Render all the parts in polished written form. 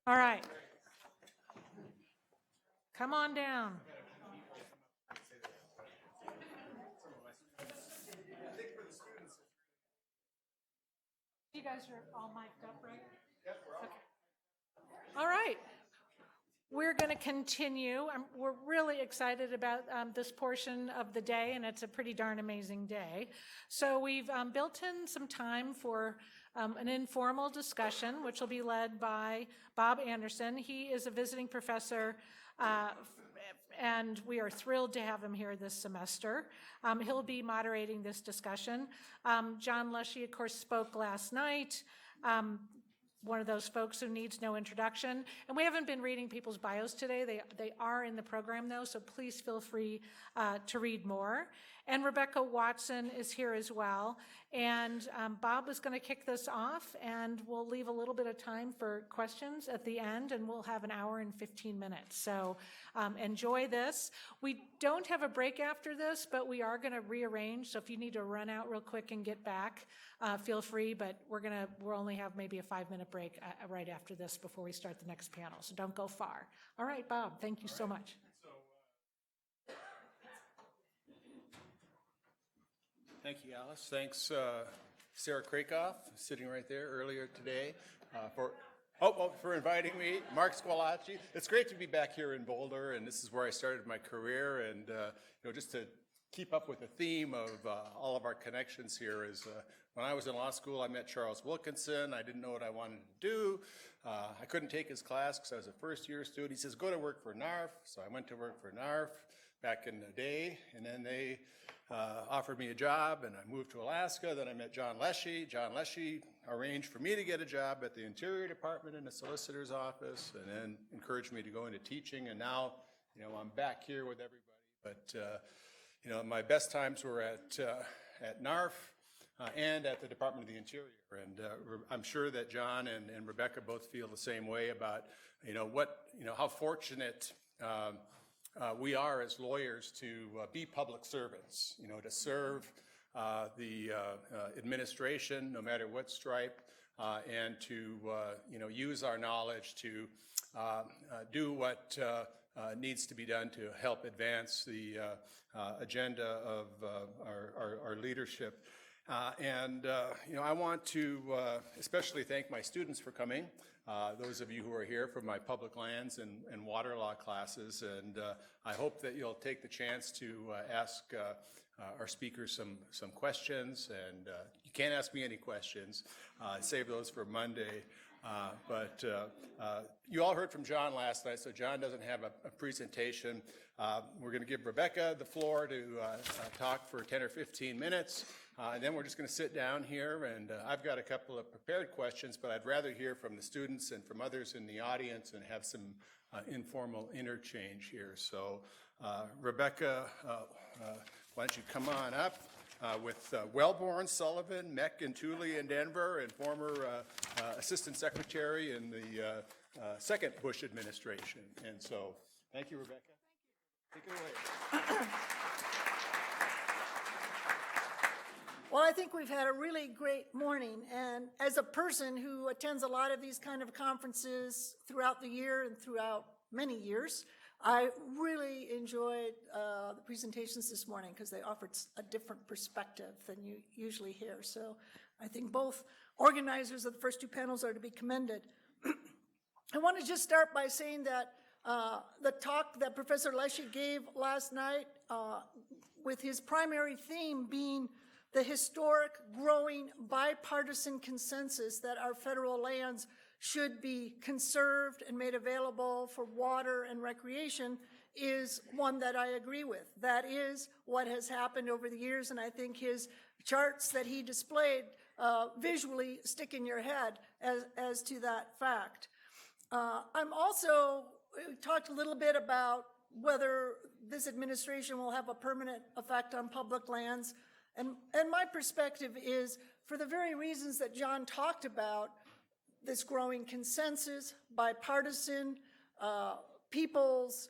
All right. Come on down. You guys are all mic'd up, right? Yep, we're all. Okay. All right. We're going to continue. We're really excited about this portion of the day, and it's a pretty darn amazing day. So we've built in some time for an informal discussion, which will be led by Bob Anderson. He is a visiting professor, and we are thrilled to have him here this semester. He'll be moderating this discussion. John Leshy, of course, spoke last night. One of those folks who needs no introduction. And we haven't been reading people's bios today. They are in the program, though, so please feel free to read more. And Rebecca Watson is here as well. And Bob is going to kick this off, and we'll leave a little bit of time for questions at the end, and we'll have an hour and 15 minutes. So enjoy this. We don't have a break after this, but we are going to rearrange. So if you need to run out real quick and get back, feel free, but we'll only have maybe a 5-minute break right after this before we start the next panel, so don't go far. All right, Bob, thank you so much. Thank you, Alice. Thanks, Sarah Krakoff, sitting right there earlier today, for inviting me. Mark Squalacci. It's great to be back here in Boulder, and this is where I started my career, and just to keep up with the theme of all of our connections here is when I was in law school, I met Charles Wilkinson. I didn't know what I wanted to do. I couldn't take his class because I was a first-year student. He says, go to work for NARF. So I went to work for NARF back in the day, and then they offered me a job, and I moved to Alaska. Then I met John Leshy. John Leshy arranged for me to get a job at the Interior Department in the solicitor's office, and then encouraged me to go into teaching. And now, I'm back here with everybody. But my best times were at NARF and at the Department of the Interior. And I'm sure that John and Rebecca both feel the same way about, how fortunate we are as lawyers to be public servants, to serve the administration, no matter what stripe, and to, use our knowledge to do what needs to be done to help advance the agenda of our leadership. I want to especially thank my students for coming, those of you who are here from my public lands and water law classes, and I hope that you'll take the chance to ask our speakers some questions, and you can't ask me any questions, save those for Monday. But you all heard from John last night, so John doesn't have a presentation. We're going to give Rebecca the floor to talk for 10 or 15 minutes, and then we're just going to sit down here, and I've got a couple of prepared questions, but I'd rather hear from the students and from others in the audience and have some informal interchange here. So Rebecca, why don't you come on up? With Wellborn, Sullivan, Meck, and Tooley in Denver, and former Assistant Secretary in the second Bush administration. And so, thank you, Rebecca. Thank you. Take it away. Well, I think we've had a really great morning, and as a person who attends a lot of these kind of conferences throughout the year and throughout many years, I really enjoyed the presentations this morning because they offered a different perspective than you usually hear. So I think both organizers of the first two panels are to be commended. I want to just start by saying that the talk that Professor Leshy gave last night, with his primary theme being the historic, growing, bipartisan consensus that our federal lands should be conserved and made available for water and recreation, is one that I agree with. That is what has happened over the years, and I think his charts that he displayed visually stick in your head as to that fact. I'm also talked a little bit about whether this administration will have a permanent effect on public lands, and my perspective is, for the very reasons that John talked about, this growing consensus, bipartisan, people's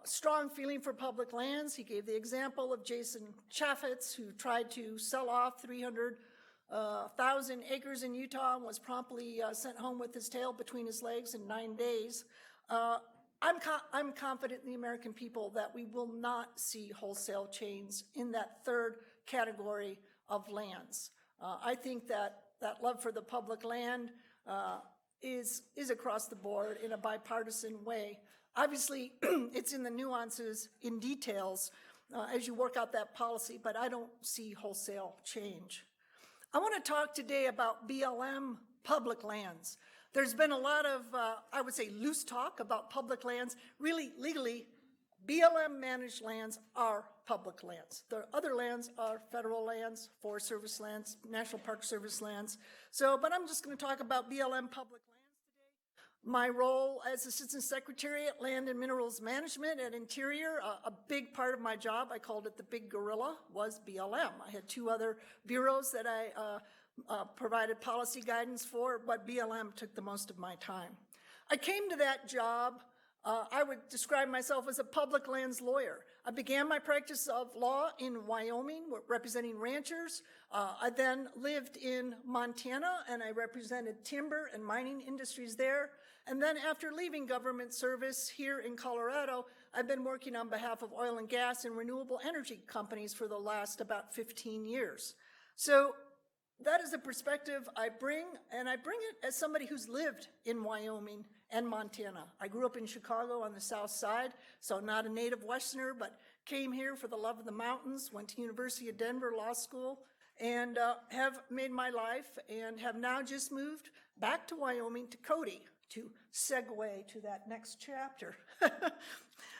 strong feeling for public lands. He gave the example of Jason Chaffetz, who tried to sell off 300 1,000 acres in Utah and was promptly sent home with his tail between his legs in 9 days. I'm confident in the American people that we will not see wholesale change in that third category of lands. I think that love for the public land is across the board in a bipartisan way. Obviously, it's in the nuances, in details, as you work out that policy, but I don't see wholesale change. I want to talk today about BLM public lands. There's been a lot of, I would say, loose talk about public lands. Really, legally, BLM managed lands are public lands. The other lands are federal lands, Forest Service lands, National Park Service lands. But I'm just going to talk about BLM public lands today. My role as Assistant Secretary at Land and Minerals Management at Interior, a big part of my job, I called it the big gorilla, was BLM. I had 2 other bureaus that I provided policy guidance for, but BLM took the most of my time. I came to that job, I would describe myself as a public lands lawyer. I began my practice of law in Wyoming, representing ranchers. I then lived in Montana, and I represented timber and mining industries there. And then after leaving government service here in Colorado, I've been working on behalf of oil and gas and renewable energy companies for the last about 15 years. So that is a perspective I bring, and I bring it as somebody who's lived in Wyoming and Montana. I grew up in Chicago on the south side, so not a native Westerner, but came here for the love of the mountains, went to University of Denver Law School, and have made my life, and have now just moved back to Wyoming, to Cody, to segue to that next chapter.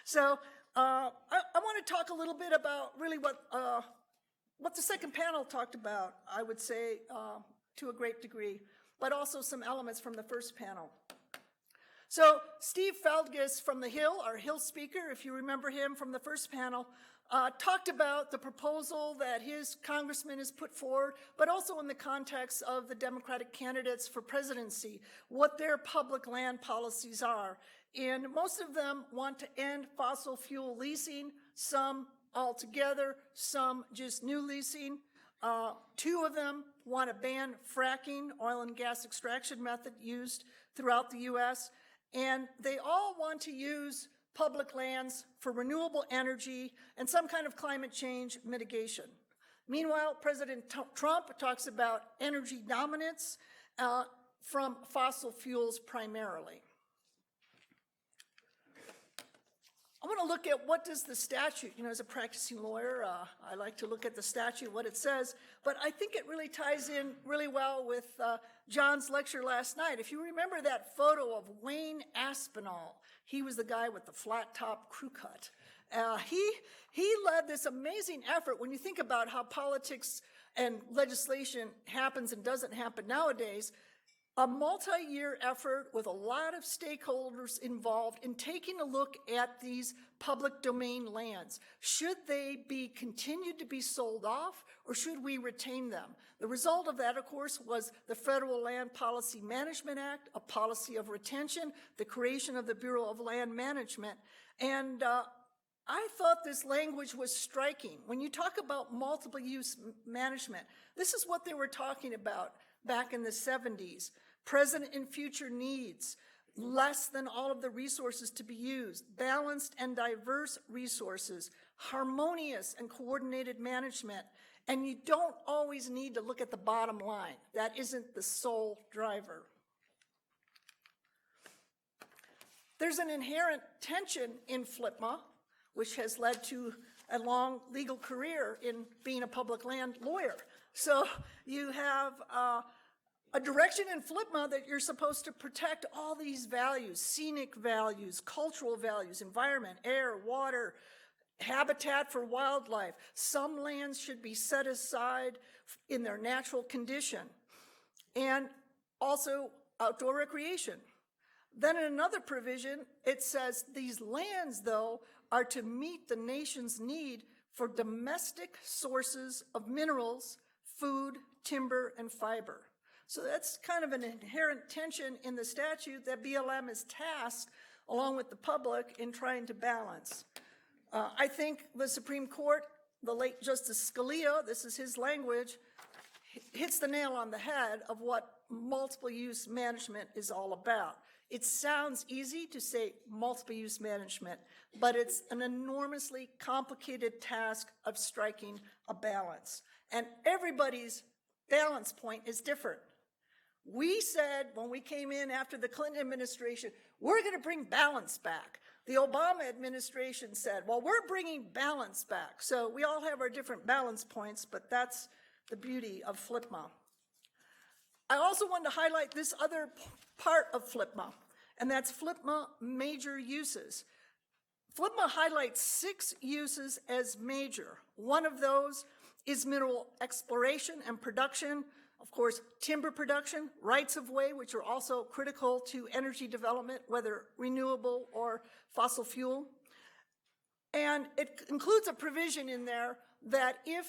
So I want to talk a little bit about really what the second panel talked about, I would say, to a great degree, but also some elements from the first panel. So Steve Feldges from the Hill, our Hill speaker, if you remember him from the first panel, talked about the proposal that his congressman has put forward, but also in the context of the Democratic candidates for presidency, what their public land policies are. And most of them want to end fossil fuel leasing, some altogether, some just new leasing. 2 of them want to ban fracking, oil and gas extraction method used throughout the U.S., and they all want to use public lands for renewable energy and some kind of climate change mitigation. Meanwhile, President Trump talks about energy dominance from fossil fuels primarily. I want to look at what does the statute, as a practicing lawyer, I like to look at the statute, what it says, but I think it really ties in really well with John's lecture last night. If you remember that photo of Wayne Aspinall, he was the guy with the flat top crew cut. He led this amazing effort. When you think about how politics and legislation happens and doesn't happen nowadays, a multi-year effort with a lot of stakeholders involved in taking a look at these public domain lands. Should they be continued to be sold off, or should we retain them? The result of that, of course, was the Federal Land Policy Management Act, a policy of retention, the creation of the Bureau of Land Management. And I thought this language was striking. When you talk about multiple use management, this is what they were talking about back in the 70s. Present and future needs, less than all of the resources to be used, balanced and diverse resources, harmonious and coordinated management, and you don't always need to look at the bottom line. That isn't the sole driver. There's an inherent tension in FLPMA, which has led to a long legal career in being a public land lawyer. So you have a direction in FLPMA that you're supposed to protect all these values, scenic values, cultural values, environment, air, water, habitat for wildlife. Some lands should be set aside in their natural condition, and also outdoor recreation. Then in another provision, it says these lands, though, are to meet the nation's need for domestic sources of minerals, food, timber, and fiber. So that's kind of an inherent tension in the statute that BLM is tasked, along with the public, in trying to balance. I think the Supreme Court, the late Justice Scalia, this is his language, hits the nail on the head of what multiple use management is all about. It sounds easy to say multiple use management, but it's an enormously complicated task of striking a balance. And everybody's balance point is different. We said when we came in after the Clinton administration, we're going to bring balance back. The Obama administration said, well, we're bringing balance back. So we all have our different balance points, but that's the beauty of FLPMA. I also wanted to highlight this other part of FLPMA, and that's FLPMA major uses. FLPMA highlights 6 uses as major. One of those is mineral exploration and production, of course, timber production, rights of way, which are also critical to energy development, whether renewable or fossil fuel. And it includes a provision in there that if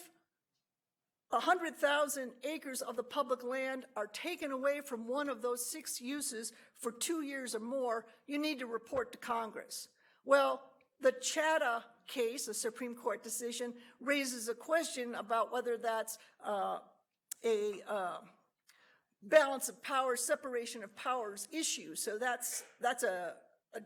100,000 acres of the public land are taken away from one of those 6 uses for 2 years or more, you need to report to Congress. Well, the Chatham case, a Supreme Court decision, raises a question about whether that's a balance of power, separation of powers issue. So that's a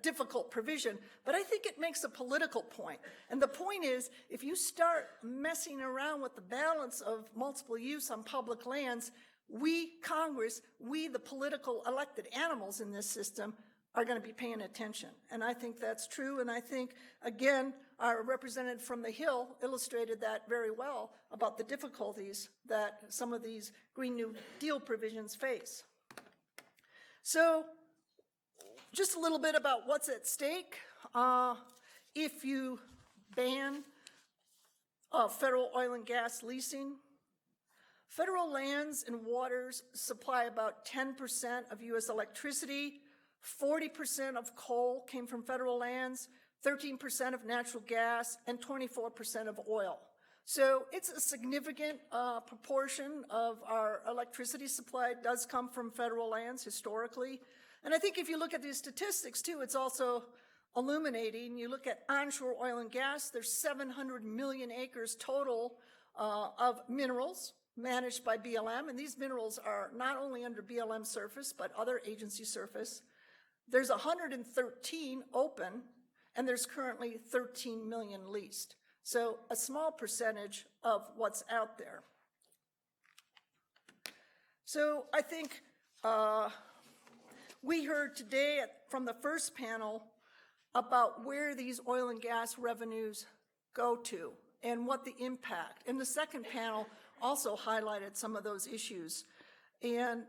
difficult provision, but I think it makes a political point. And the point is, if you start messing around with the balance of multiple use on public lands, we, Congress, we, the political elected animals in this system, are going to be paying attention. And I think that's true. And I think, again, our representative from the Hill illustrated that very well about the difficulties that some of these Green New Deal provisions face. So, just a little bit about what's at stake. If you ban federal oil and gas leasing, federal lands and waters supply about 10% of U.S. electricity, 40% of coal came from federal lands, 13% of natural gas, and 24% of oil. So it's a significant proportion of our electricity supply does come from federal lands historically. And I think if you look at these statistics too, it's also illuminating. You look at onshore oil and gas, there's 700 million acres total of minerals managed by BLM, and these minerals are not only under BLM surface, but other agency surface. There's 113 open, and there's currently 13 million leased. So a small percentage of what's out there. So I think we heard today from the first panel about where these oil and gas revenues go to and what the impact. And the second panel also highlighted some of those issues. And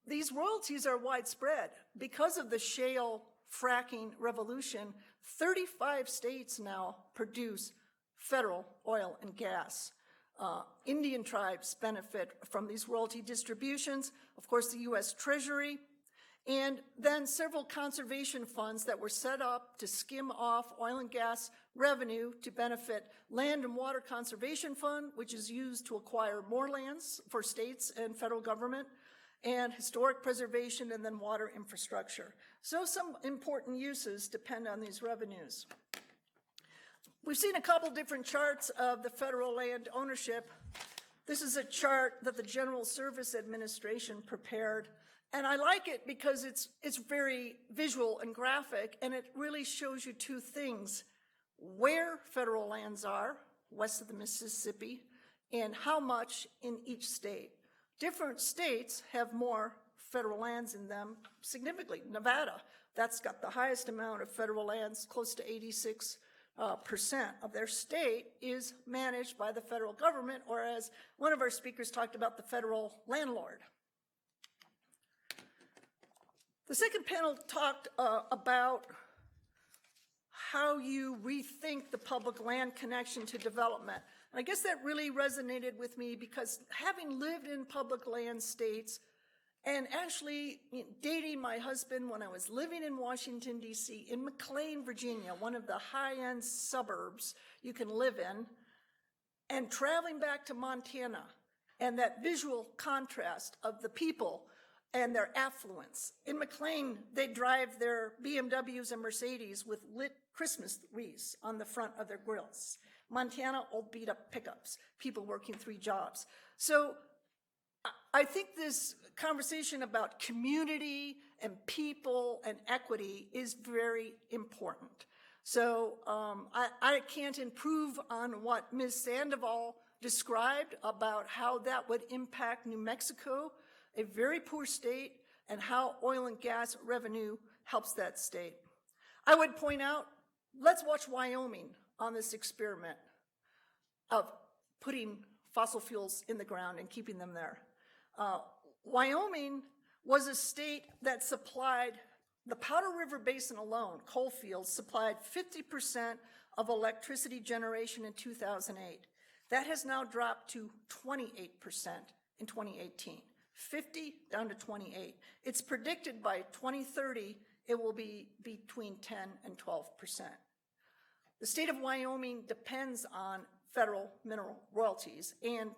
these royalties are widespread. Because of the shale fracking revolution, 35 states now produce federal oil and gas. Indian tribes benefit from these royalty distributions, of course the U.S. Treasury, and then several conservation funds that were set up to skim off oil and gas revenue to benefit Land and Water Conservation Fund, which is used to acquire more lands for states and federal government, and historic preservation, and then water infrastructure. So some important uses depend on these revenues. We've seen a couple different charts of the federal land ownership. This is a chart that the General Service Administration prepared, and I like it because it's very visual and graphic, and it really shows you 2 things: where federal lands are, west of the Mississippi, and how much in each state. Different states have more federal lands in them significantly. Nevada, that's got the highest amount of federal lands, close to 86% of their state is managed by the federal government, or as one of our speakers talked about, the federal landlord. The second panel talked about how you rethink the public land connection to development. And I guess that really resonated with me because having lived in public land states and actually dating my husband when I was living in Washington, D.C., in McLean, Virginia, one of the high-end suburbs you can live in, and traveling back to Montana, and that visual contrast of the people and their affluence. In McLean, they drive their BMWs and Mercedes with lit Christmas wreaths on the front of their grills. Montana, old beat-up pickups, people working 3 jobs. So I think this conversation about community and people and equity is very important. So I can't improve on what Ms. Sandoval described about how that would impact New Mexico, a very poor state, and how oil and gas revenue helps that state. I would point out, let's watch Wyoming on this experiment of putting fossil fuels in the ground and keeping them there. Wyoming was a state that supplied, the Powder River Basin alone, coal fields, supplied 50% of electricity generation in 2008. That has now dropped to 28% in 2018. 50 down to 28. It's predicted by 2030 it will be between 10 and 12%. The state of Wyoming depends on federal mineral royalties and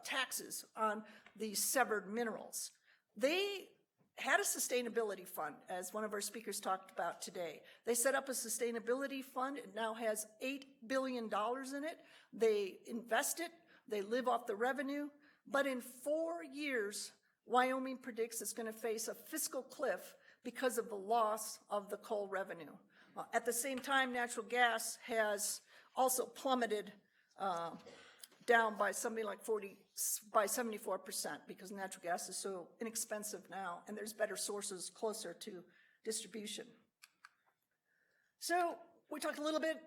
taxes on these severed minerals. They had a sustainability fund, as one of our speakers talked about today. They set up a sustainability fund. It now has $8 billion in it. They invest it. They live off the revenue. But in 4 years, Wyoming predicts it's going to face a fiscal cliff because of the loss of the coal revenue. At the same time, natural gas has also plummeted down by something like 74% because natural gas is so inexpensive now and there's better sources closer to distribution. So we talked a little bit,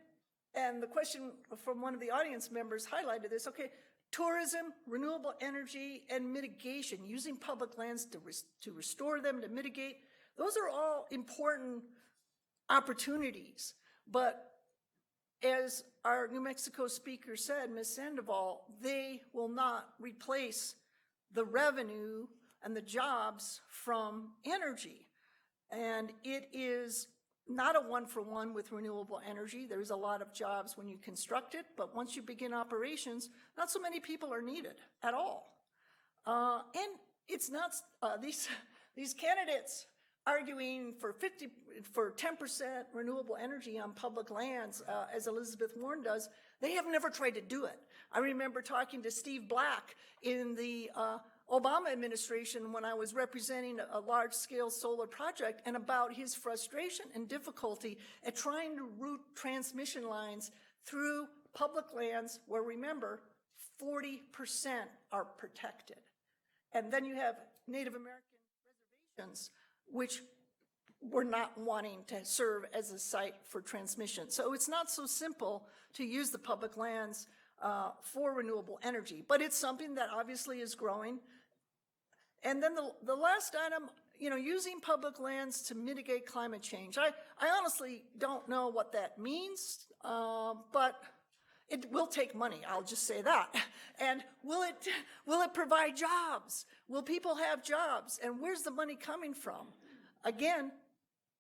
and the question from one of the audience members highlighted this. Okay, tourism, renewable energy, and mitigation, using public lands to restore them, to mitigate, those are all important opportunities. But as our New Mexico speaker said, Ms. Sandoval, they will not replace the revenue and the jobs from energy. And it is not a one-for-one with renewable energy. There's a lot of jobs when you construct it, but once you begin operations, not so many people are needed at all. And it's not, these candidates arguing for 10% renewable energy on public lands, as Elizabeth Warren does, they have never tried to do it. I remember talking to Steve Black in the Obama administration when I was representing a large-scale solar project, and about his frustration and difficulty at trying to route transmission lines through public lands where, remember, 40% are protected. And then you have Native American reservations, which were not wanting to serve as a site for transmission. So it's not so simple to use the public lands for renewable energy, but it's something that obviously is growing. And then the last item, using public lands to mitigate climate change. I honestly don't know what that means, but it will take money, I'll just say that. And will it provide jobs? Will people have jobs? And where's the money coming from? Again,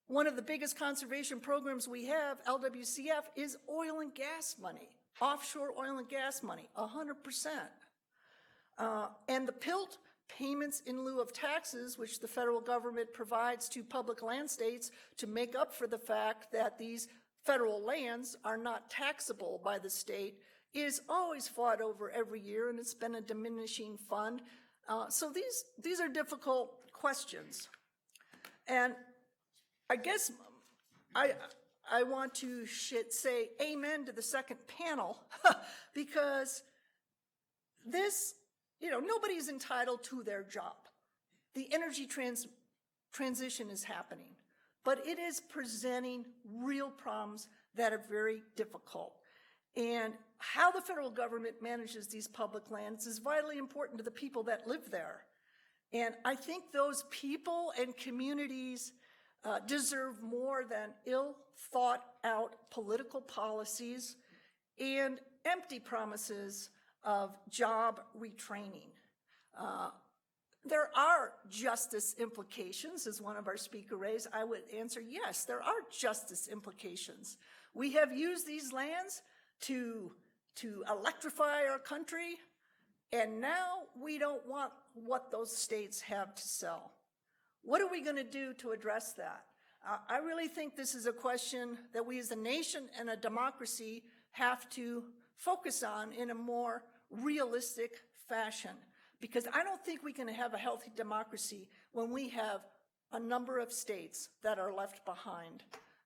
one of the biggest conservation programs we have, LWCF, is oil and gas money, offshore oil and gas money, 100%. And the PILT, payments in lieu of taxes, which the federal government provides to public land states to make up for the fact that these federal lands are not taxable by the state, is always fought over every year, and it's been a diminishing fund. So these are difficult questions. And I guess I want to say amen to the second panel because this, nobody's entitled to their job. The energy transition is happening, but it is presenting real problems that are very difficult. And how the federal government manages these public lands is vitally important to the people that live there. And I think those people and communities deserve more than ill-thought-out political policies and empty promises of job retraining. There are justice implications, as one of our speakers raised. I would answer yes, there are justice implications. We have used these lands to electrify our country, and now we don't want what those states have to sell. What are we going to do to address that? I really think this is a question that we as a nation and a democracy have to focus on in a more realistic fashion, Because I don't think we can have a healthy democracy when we have a number of states that are left behind.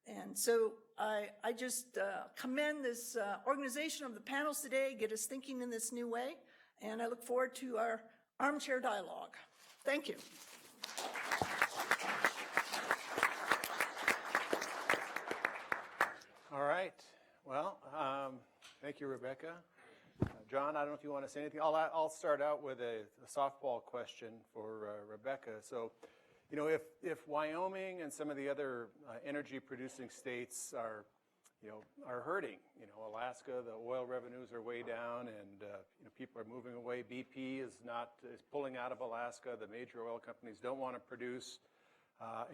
And so I just commend this organization of the panels today, get us thinking in this new way, and I look forward to our armchair dialogue. Thank you. All right. Well, thank you, Rebecca. John, I don't know if you want to say anything. I'll start out with a softball question for Rebecca. So, you know, if Wyoming and some of the other energy-producing states are hurting, Alaska, the oil revenues are way down, and people are moving away. BP is pulling out of Alaska. The major oil companies don't want to produce,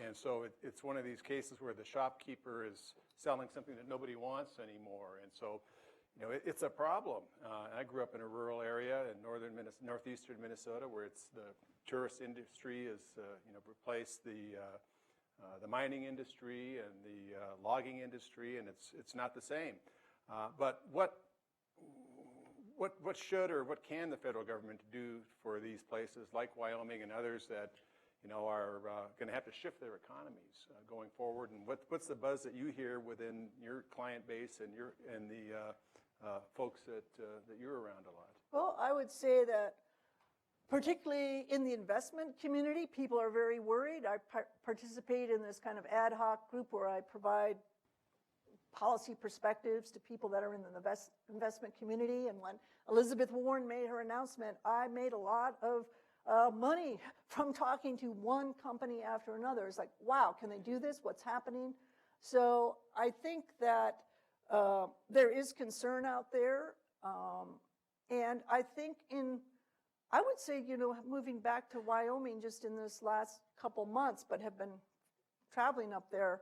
and so it's one of these cases where the shopkeeper is selling something that nobody wants anymore, and so. It's a problem. I grew up in a rural area in northeastern Minnesota, where it's the tourist industry has replaced the mining industry and the logging industry, and it's not the same. But what should or what can the federal government do for these places like Wyoming and others that are going to have to shift their economies going forward? And what's the buzz that you hear within your client base and the folks that you're around a lot? Well, I would say that particularly in the investment community, people are very worried. I participate in this kind of ad hoc group where I provide policy perspectives to people that are in the investment community. And when Elizabeth Warren made her announcement, I made a lot of money from talking to one company after another. It's like, wow, can they do this? What's happening? So I think that there is concern out there, and I think I would say, moving back to Wyoming just in this last couple months, but have been traveling up there,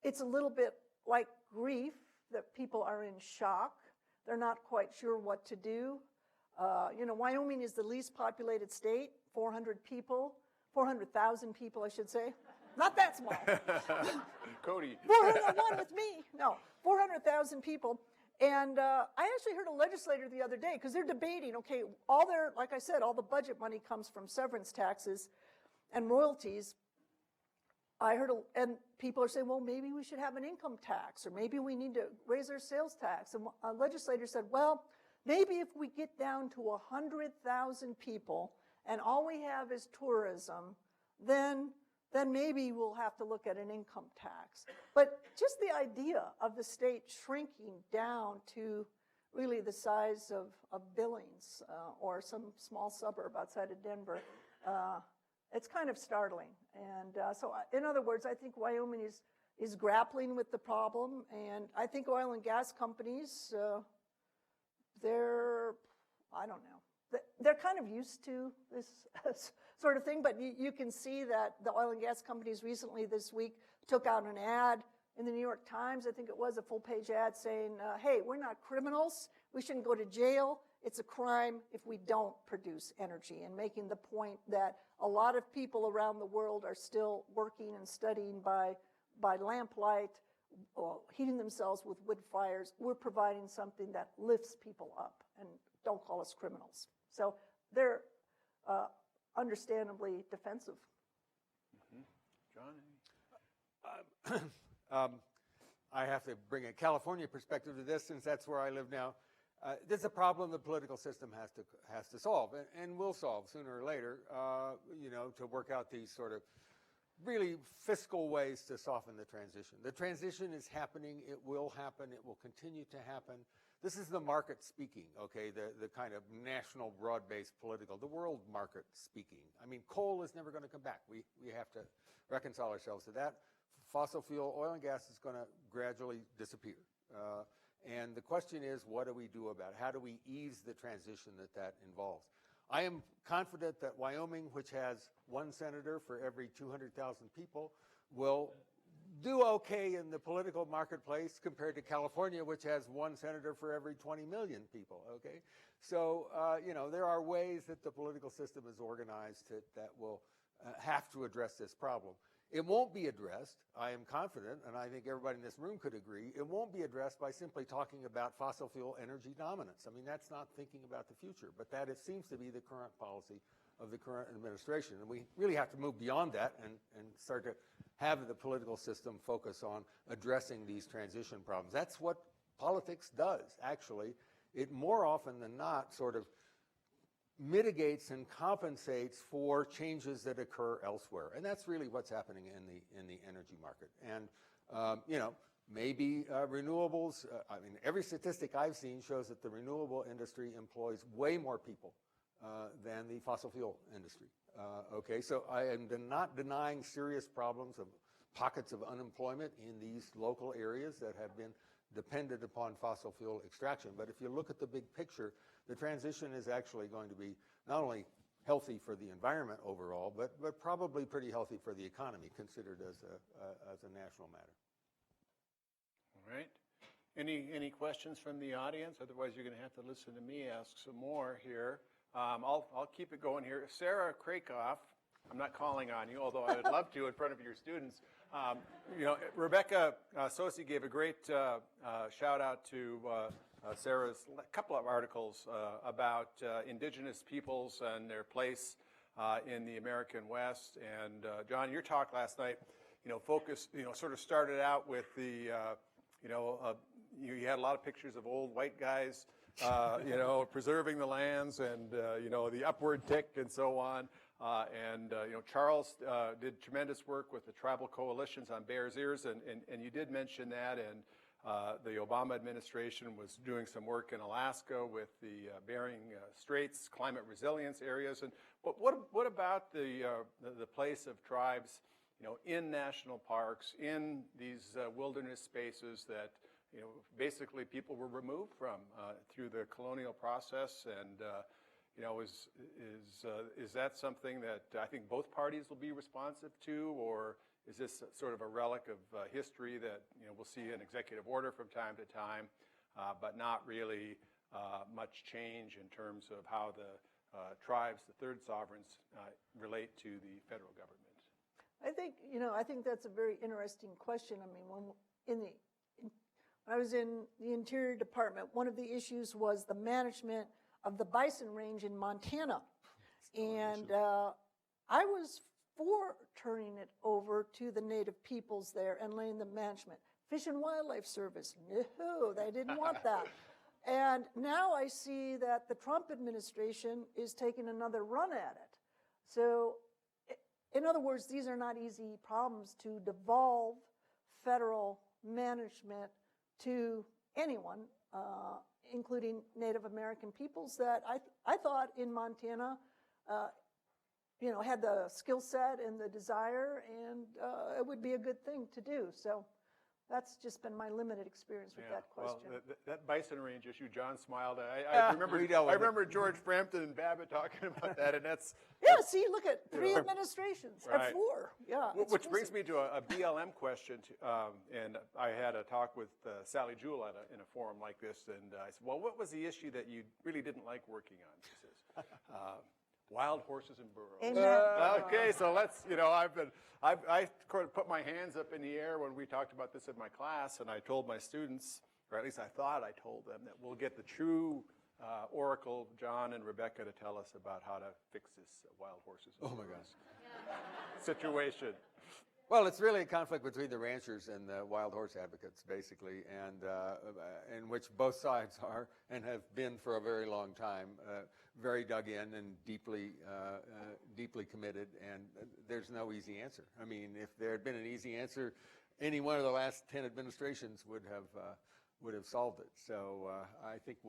it's a little bit like grief that people are in shock. They're not quite sure what to do. Wyoming is the least populated state, 400,000 people, I should say. Not that small. Cody. 401 with me. No, 400,000 people. And I actually heard a legislator the other day, because they're debating, okay, like I said, all the budget money comes from severance taxes and royalties. I heard, and people are saying, well, maybe we should have an income tax, or maybe we need to raise our sales tax. And a legislator said, well, maybe if we get down to 100,000 people and all we have is tourism, then maybe we'll have to look at an income tax. But just the idea of the state shrinking down to really the size of Billings or some small suburb outside of Denver, it's kind of startling. And so in other words, I think Wyoming is grappling with the problem. And I think oil and gas companies, they're kind of used to this sort of thing, but you can see that the oil and gas companies recently this week took out an ad in the New York Times, I think it was a full-page ad saying, hey, we're not criminals, we shouldn't go to jail, it's a crime if we don't produce energy, and making the point that a lot of people around the world are still working and studying by lamplight, heating themselves with wood fires. We're providing something that lifts people up, and don't call us criminals. So they're understandably defensive. John? I have to bring a California perspective to this, since that's where I live now. This is a problem the political system has to solve, and will solve sooner or later, to work out these sort of really fiscal ways to soften the transition. The transition is happening, it will happen, it will continue to happen. This is the market speaking, okay, the kind of national, broad-based political, the world market speaking. I mean, coal is never going to come back. We have to reconcile ourselves to that. Fossil fuel, oil and gas is going to gradually disappear. And the question is, what do we do about it? How do we ease the transition that involves? I am confident that Wyoming, which has one senator for every 200,000 people, will do okay in the political marketplace compared to California, which has one senator for every 20 million people, okay? So, there are ways that the political system is organized that will have to address this problem. It won't be addressed, I am confident, and I think everybody in this room could agree, it won't be addressed by simply talking about fossil fuel energy dominance. I mean, that's not thinking about the future, but that it seems to be the current policy of the current administration. And we really have to move beyond that and start to have the political system focus on addressing these transition problems. That's what politics does, actually. It more often than not sort of mitigates and compensates for changes that occur elsewhere. And that's really what's happening in the energy market. And, you know, maybe renewables, I mean, every statistic I've seen shows that the renewable industry employs way more people than the fossil fuel industry. Okay, so I am not denying serious problems of pockets of unemployment in these local areas that have been dependent upon fossil fuel extraction. But if you look at the big picture, the transition is actually going to be not only healthy for the environment overall, but probably pretty healthy for the economy, considered as a national matter. All right. Any questions from the audience? Otherwise, you're going to have to listen to me ask some more here. I'll keep it going here. Sarah Krakoff, I'm not calling on you, although I would love to in front of your students. You know, Rebecca Sosi gave a great shout out to Sarah's couple of articles about indigenous peoples and their place in the American West. And John, your talk last night, you know, focused, you know, sort of started out with the, you know, you had a lot of pictures of old white guys, you know, preserving the lands and, you know, the upward tick and so on. You know, Charles did tremendous work with the tribal coalitions on Bears Ears, and you did mention that, and the Obama administration was doing some work in Alaska with the Bering Straits climate resilience areas. And what about the place of tribes, you know, in national parks, in these wilderness spaces that, you know, basically people were removed from through the colonial process? And you know, is that something that I think both parties will be responsive to, or is this sort of a relic of history that, you know, we'll see an executive order from time to time, but not really much change in terms of how the tribes, the third sovereigns, relate to the federal government? I think, you know, I think that's a very interesting question. I mean, when I was in the Interior Department, one of the issues was the management of the bison range in Montana. And I was for turning it over to the native peoples there and laying the management. Fish and Wildlife Service, no, they didn't want that. And now I see that the Trump administration is taking another run at it. So, in other words, these are not easy problems to devolve federal management to anyone, including Native American peoples that I thought in Montana, you know, had the skill set and the desire, and it would be a good thing to do. So that's just been my limited experience with that question. Well, that bison range issue, John smiled. I remember George Frampton and Babbitt talking about that, and that's... Yeah, see, look at three administrations, or Right. four. Yeah. Which brings me to a BLM question, and I had a talk with Sally Jewell in a forum like this, and I said, well, what was the issue that you really didn't like working on? She says, wild horses and burros. Amen. Okay, so let's, you know, I put my hands up in the air when we talked about this in my class, and I told my students, or at least I thought I told them, that we'll get the true oracle, John and Rebecca, to tell us about how to fix this wild horses and burros situation. Well, it's really a conflict between the ranchers and the wild horse advocates, basically, and in which both sides are and have been for a very long time, very dug in and deeply committed. And there's no easy answer. I mean, if there had been an easy answer, any one of the last 10 administrations would have solved it. So I think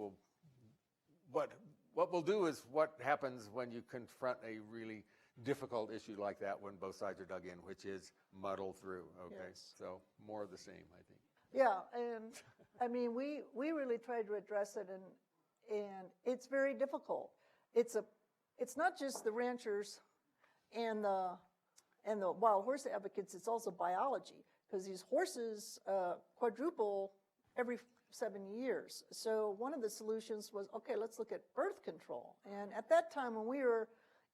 what we'll do is what happens when you confront a really difficult issue like that, when both sides are dug in, which is muddle through. Okay, Yes. so more of the same, I think. Yeah, and I mean, we really tried to address it, and it's very difficult. It's not just the ranchers and the wild horse advocates. It's also biology, because these horses quadruple every 7 years. So one of the solutions was, okay, let's look at birth control. And at that time, when we were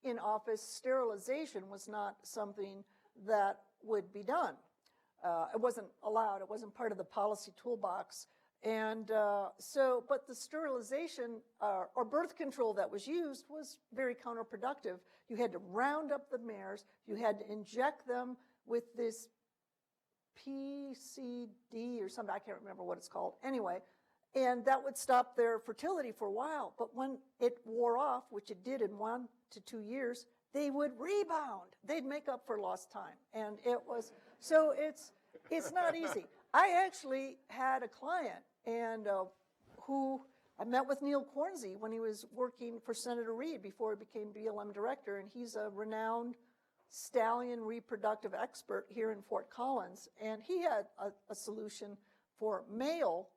in office, sterilization was not something that would be done. It wasn't allowed. It wasn't part of the policy toolbox. And but the sterilization or birth control that was used was very counterproductive. You had to round up the mares. You had to inject them with this PCD or something. I can't remember what it's called. Anyway, and that would stop their fertility for a while. But when it wore off, which it did in 1 to 2 years, they would rebound. They'd make up for lost time. And it was, so it's not easy. I actually had a client and who I met with Neil Cornsey when he was working for Senator Reid before he became BLM director, and he's a renowned stallion reproductive expert here in Fort Collins, and he had a solution for male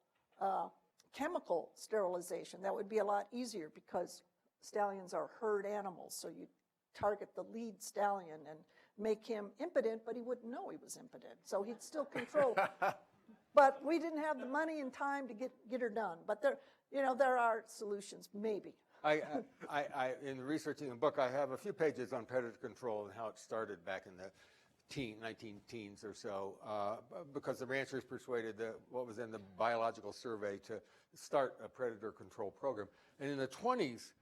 chemical sterilization. That would be a lot easier because stallions are herd animals, so you target the lead stallion and make him impotent, but he wouldn't know he was impotent, so he'd still control. But we didn't have the money and time to get her done. But there are solutions, maybe. In researching the book, I have a few pages on predator control and how it started back in the 19-teens or so, because the ranchers persuaded what was in the biological survey to start a predator control program. And in the 20s,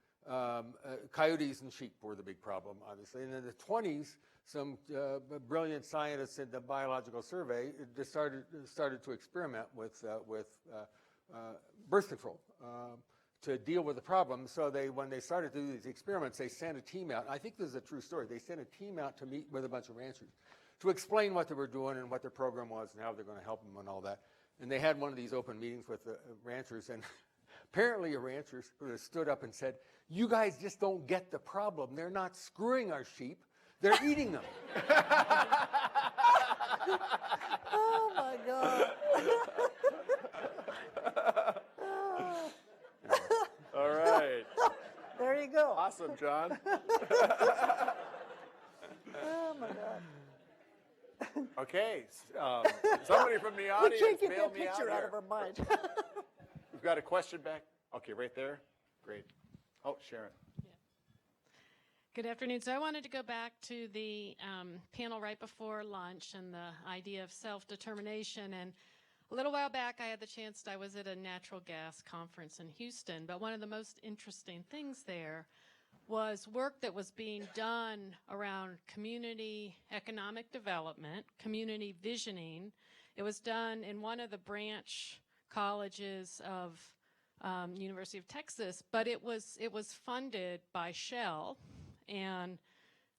coyotes and sheep were the big problem, obviously. And in the 20s, some brilliant scientists in the biological survey just started to experiment with birth control to deal with the problem. So when they started to do these experiments, they sent a team out. I think this is a true story. They sent a team out to meet with a bunch of ranchers to explain what they were doing and what their program was and how they're going to help them and all that. And they had one of these open meetings with the ranchers, and apparently a rancher stood up and said, "You guys just don't get the problem. They're not screwing our sheep. They're eating them." Oh, my God. All right. There you go. Awesome, John. Oh, my God. Okay. Somebody from the We audience can't get bailed that me out picture out here. of our mind. We've got a question back. Okay, right there. Great. Oh, Sharon. Good afternoon. So I wanted to go back to the panel right before lunch and the idea of self-determination. And a little while back, I was at a natural gas conference in Houston, but one of the most interesting things there was work that was being done around community economic development, community visioning. It was done in one of the branch colleges of University of Texas, but it was funded by Shell and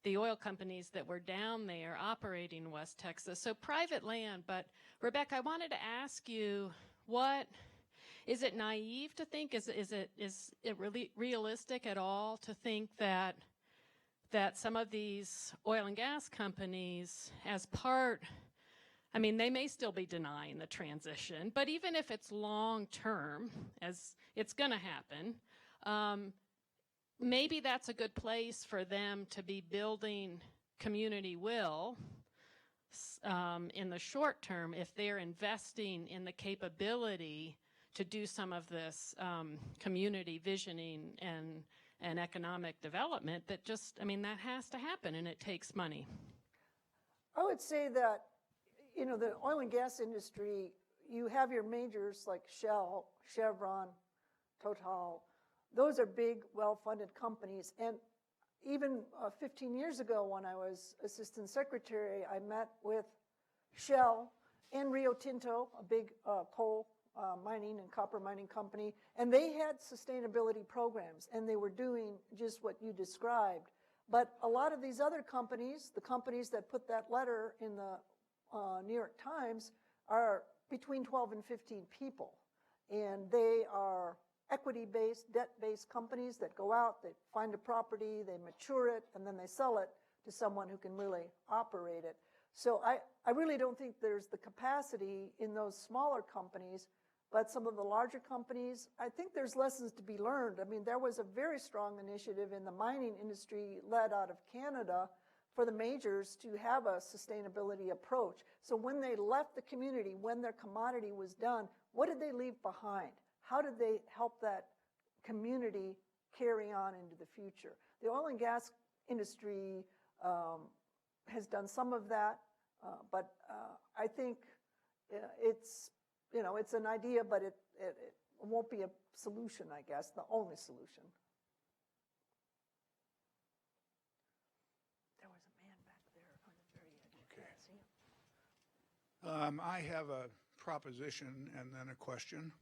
the oil companies that were down there operating in West Texas. So private land. But Rebecca, I wanted to ask you, is it naive to think, is it really realistic at all to think that some of these oil and gas companies they may still be denying the transition, but even if it's long term, as it's going to happen, maybe that's a good place for them to be building community will in the short term if they're investing in the capability to do some of this community visioning and economic development that that has to happen, and it takes money. I would say that, the oil and gas industry, you have your majors like Shell, Chevron, Total. Those are big, well-funded companies. And even 15 years ago when I was assistant secretary, I met with Shell and Rio Tinto, a big coal mining and copper mining company, and they had sustainability programs, and they were doing just what you described. But a lot of these other companies, the companies that put that letter in the New York Times, are between 12 and 15 people, and they are equity-based, debt-based companies that go out, they find a property, they mature it, and then they sell it to someone who can really operate it. So I really don't think there's the capacity in those smaller companies, but some of the larger companies, I think there's lessons to be learned. There was a very strong initiative in the mining industry led out of Canada for the majors to have a sustainability approach. So when they left the community, when their commodity was done, what did they leave behind? How did they help that community carry on into the future? The oil and gas industry has done some of that. But I think it's, it's an idea, but it won't be a solution, I guess, the only solution. There was a man back there on the very edge. Okay. I can't see him. I have a proposition and then a question.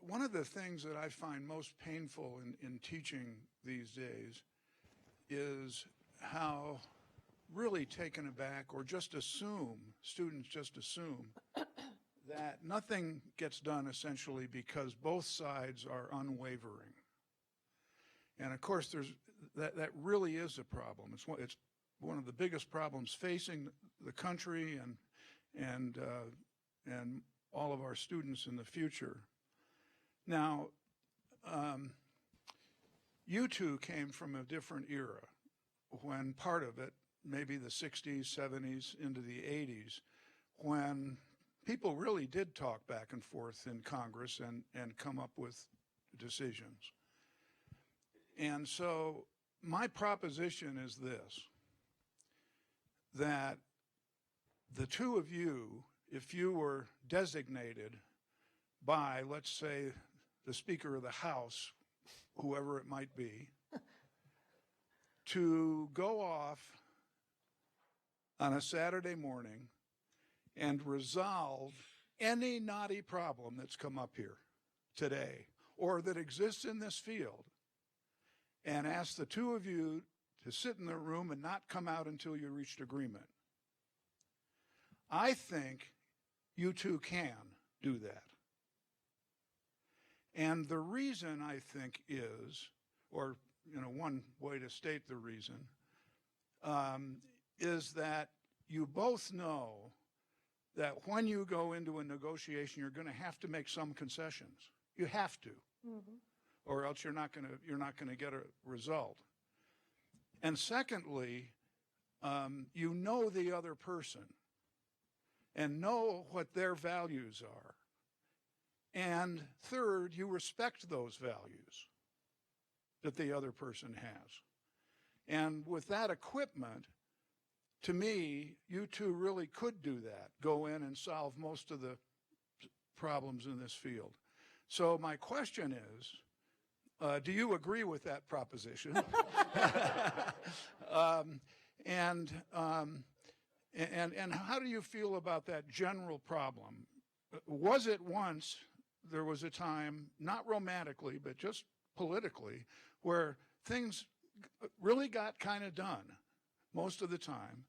One of the things that I find most painful in teaching these days is how really taken aback or just assume, students just assume, that nothing gets done essentially because both sides are unwavering. And of course, that really is a problem. It's one of the biggest problems facing the country and all of our students in the future. Now, you two came from a different era when part of it, maybe the 60s, 70s, into the 80s, when people really did talk back and forth in Congress and come up with decisions. And so my proposition is this, that the two of you, if you were designated by, let's say, the Speaker of the House, whoever it might be, to go off on a Saturday morning and resolve any knotty problem that's come up here today or that exists in this field, and ask the two of you to sit in the room and not come out until you reached agreement. I think you two can do that. And the reason, I think, is, or one way to state the reason, is that you both know that when you go into a negotiation, you're going to have to make some concessions. You have to, or else you're not going to get a result. And secondly, you know the other person and know what their values are. And third, you respect those values that the other person has. And with that equipment, to me, you two really could do that, go in and solve most of the problems in this field. So my question is, do you agree with that proposition? And how do you feel about that general problem? Was it once, there was a time, not romantically, but just politically, where things really got kind of done most of the time?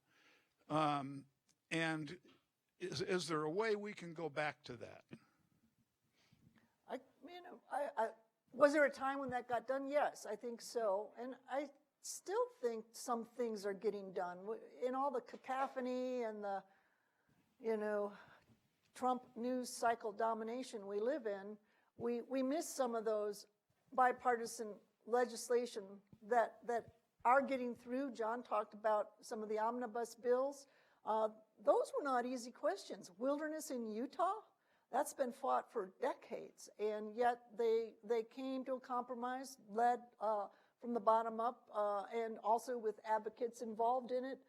And is there a way we can go back to that? Was there a time when that got done? Yes, I think so. And I still think some things are getting done. In all the cacophony and the, Trump news cycle domination we live in, we miss some of those bipartisan legislation that are getting through. John talked about some of the omnibus bills. Those were not easy questions. Wilderness in Utah, that's been fought for decades, and yet they came to a compromise, led from the bottom up, and also with advocates involved in it.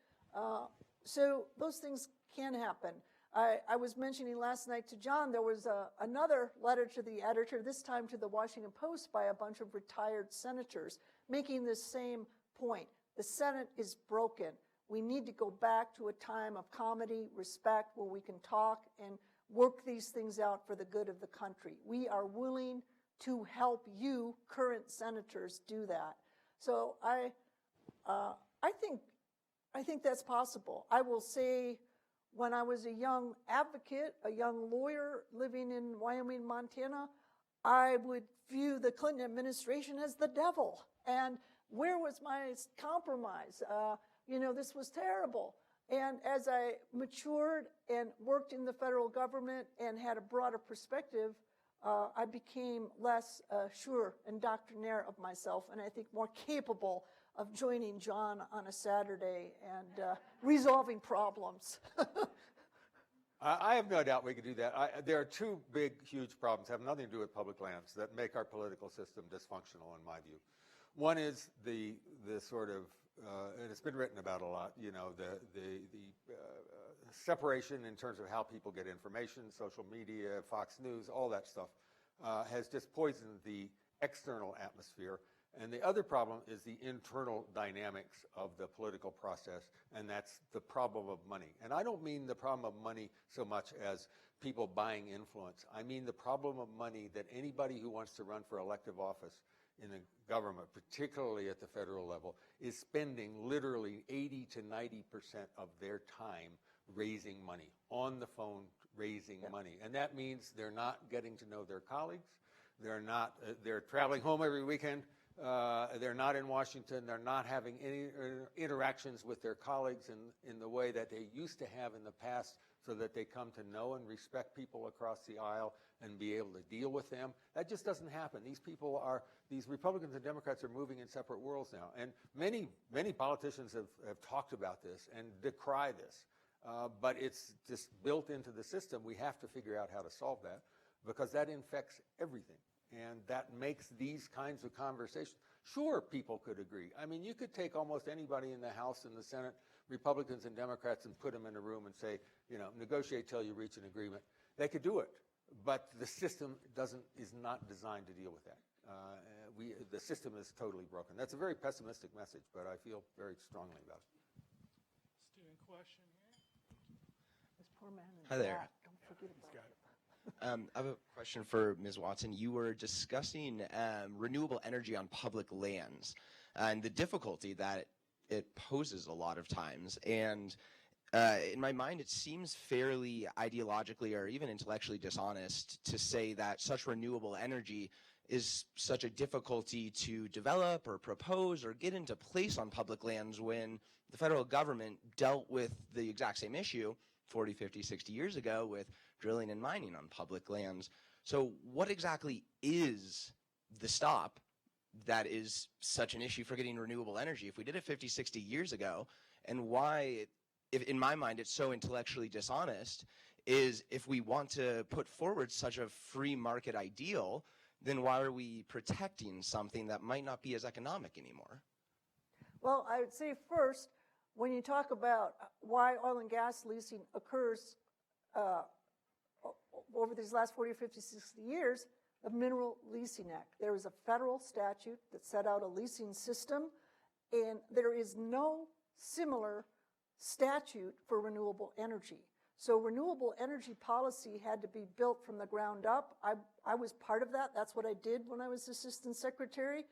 So those things can happen. I was mentioning last night to John, there was another letter to the editor, this time to the Washington Post, by a bunch of retired senators, making this same point. The Senate is broken. We need to go back to a time of comedy, respect, where we can talk and work these things out for the good of the country. We are willing to help you, current senators, do that. So I think that's possible. I will say, when I was a young advocate, a young lawyer living in Wyoming, Montana, I would view the Clinton administration as the devil. And where was my compromise? This was terrible. And as I matured and worked in the federal government and had a broader perspective, I became less sure and doctrinaire of myself, and I think more capable of joining John on a Saturday and resolving problems. I have no doubt we could do that. There are two big, huge problems, have nothing to do with public lands, that make our political system dysfunctional, in my view. One is the sort of, and it's been written about a lot, you know, the separation in terms of how people get information, social media, Fox News, all that stuff has just poisoned the external atmosphere. And the other problem is the internal dynamics of the political process, and that's the problem of money. And I don't mean the problem of money so much as people buying influence. I mean the problem of money that anybody who wants to run for elective office in the government, particularly at the federal level, is spending literally 80 to 90% of their time raising money, on the phone raising money. And that means they're not getting to know their colleagues. They're traveling home every weekend. They're not in Washington. They're not having any interactions with their colleagues in the way that they used to have in the past, so that they come to know and respect people across the aisle and be able to deal with them. That just doesn't happen. These Republicans and Democrats are moving in separate worlds now. And many politicians have talked about this and decry this. But it's just built into the system. We have to figure out how to solve that, because that infects everything. And that makes these kinds of conversations. Sure, people could agree. I mean, you could take almost anybody in the House and the Senate, Republicans and Democrats, and put them in a room and say, you know, negotiate till you reach an agreement. They could do it, but the system is not designed to deal with that. The system is totally broken. That's a very pessimistic message, but I feel very strongly about it. Student question here. This poor man in Hi the there. back, don't forget about it. I have a question for Ms. Watson. You were discussing renewable energy on public lands and the difficulty that it poses a lot of times. And in my mind, it seems fairly ideologically or even intellectually dishonest to say that such renewable energy is such a difficulty to develop or propose or get into place on public lands, when the federal government dealt with the exact same issue 40, 50, 60 years ago with drilling and mining on public lands. So what exactly is the stop that is such an issue for getting renewable energy? If we did it 50, 60 years ago, and why, if in my mind, it's so intellectually dishonest, is if we want to put forward such a free market ideal, then why are we protecting something that might not be as economic anymore? Well, I would say first, when you talk about why oil and gas leasing occurs over these last 40, 50, 60 years, the Mineral Leasing Act. There is a federal statute that set out a leasing system, and there is no similar statute for renewable energy. So renewable energy policy had to be built from the ground up. I was part of that. That's what I did when I was assistant secretary.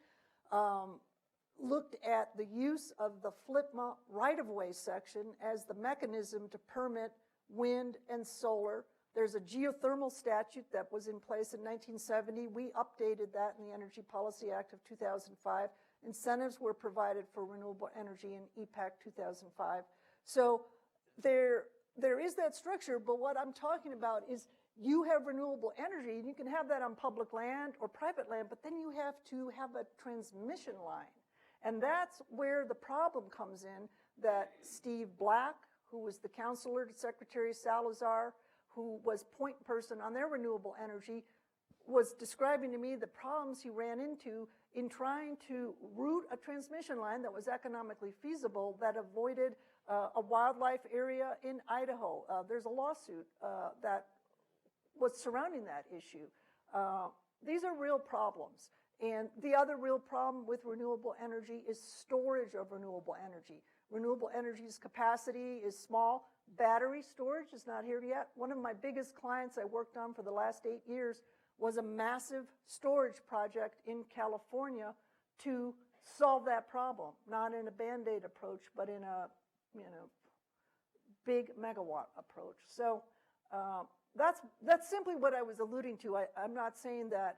Looked at the use of the FLPMA right-of-way section as the mechanism to permit wind and solar. There's a geothermal statute that was in place in 1970. We updated that in the Energy Policy Act of 2005. Incentives were provided for renewable energy in EPAC 2005. So there is that structure, but what I'm talking about is you have renewable energy, and you can have that on public land or private land, but then you have to have a transmission line. And that's where the problem comes in, that Steve Black, who was the counselor to Secretary Salazar, who was point person on their renewable energy, was describing to me the problems he ran into in trying to route a transmission line that was economically feasible, that avoided a wildlife area in Idaho. There's a lawsuit that was surrounding that issue. These are real problems. And the other real problem with renewable energy is storage of renewable energy. Renewable energy's capacity is small. Battery storage is not here yet. One of my biggest clients I worked on for the last 8 years was a massive storage project in California to solve that problem, not in a Band-Aid approach, but in a big megawatt approach. So that's simply what I was alluding to. I'm not saying that.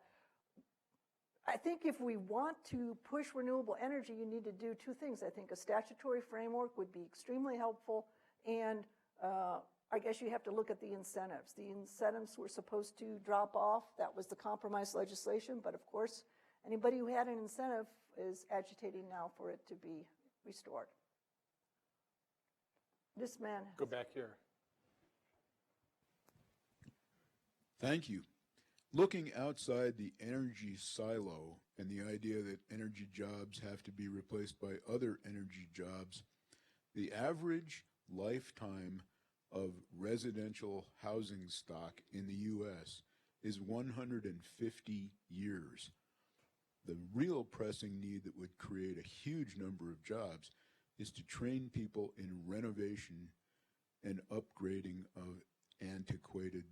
I think if we want to push renewable energy, you need to do two things. I think a statutory framework would be extremely helpful, and I guess you have to look at the incentives. The incentives were supposed to drop off. That was the compromise legislation, but of course, anybody who had an incentive is agitating now for it to be restored. This man. Go back here. Thank you. looking outside the energy silo and the idea that energy jobs have to be replaced by other energy jobs, the average lifetime of residential housing stock in the U.S. is 150 years. The real pressing need that would create a huge number of jobs is to train people in renovation and upgrading of antiquated,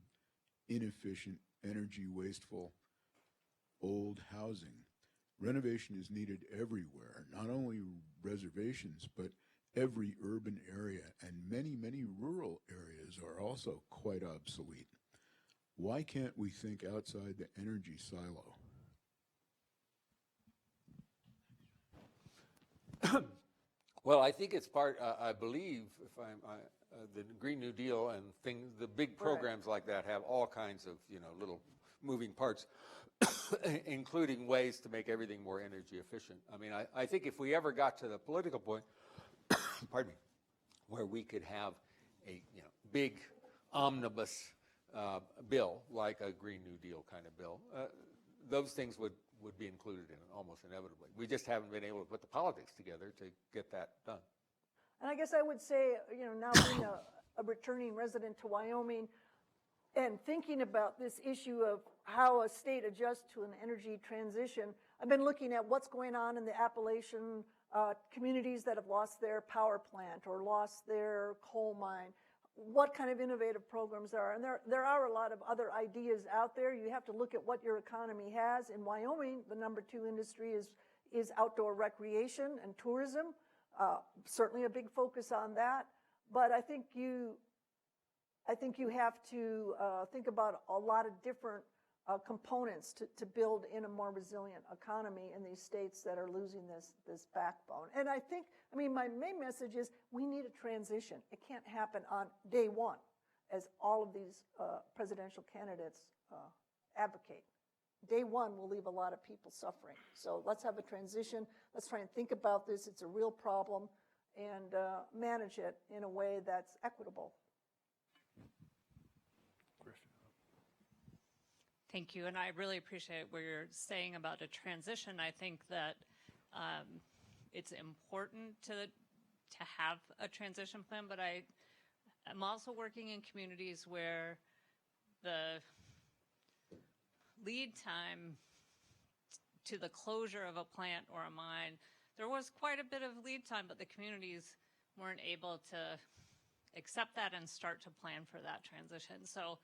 inefficient, energy wasteful old housing. Renovation is needed everywhere, not only reservations, but every urban area, and many, many rural areas are also quite obsolete. Why can't we think outside the energy silo? Well, I think it's part, I believe, if the Green New Deal and things, the big programs like that have all kinds of, little moving parts, including ways to make everything more energy efficient. I mean, I think if we ever got to the political point, pardon me, where we could have a big omnibus bill, like a Green New Deal kind of bill, those things would be included in it almost inevitably. We just haven't been able to put the politics together to get that done. And I guess I would say, now being a returning resident to Wyoming and thinking about this issue of how a state adjusts to an energy transition, I've been looking at what's going on in the Appalachian communities that have lost their power plant or lost their coal mine, what kind of innovative programs are. And there are a lot of other ideas out there. You have to look at what your economy has. In Wyoming, the number 2 industry is outdoor recreation and tourism. Certainly a big focus on that. But I think you have to think about a lot of different components to build in a more resilient economy in these states that are losing this backbone. And I think, my main message is we need a transition. It can't happen on day one, as all of these presidential candidates advocate. Day one will leave a lot of people suffering. So let's have a transition. Let's try and think about this. It's a real problem, and manage it in a way that's equitable. Thank you, and I really appreciate what you're saying about a transition. I think that it's important to have a transition plan, but I'm also working in communities where the lead time to the closure of a plant or a mine, there was quite a bit of lead time, but the communities weren't able to accept that and start to plan for that transition. So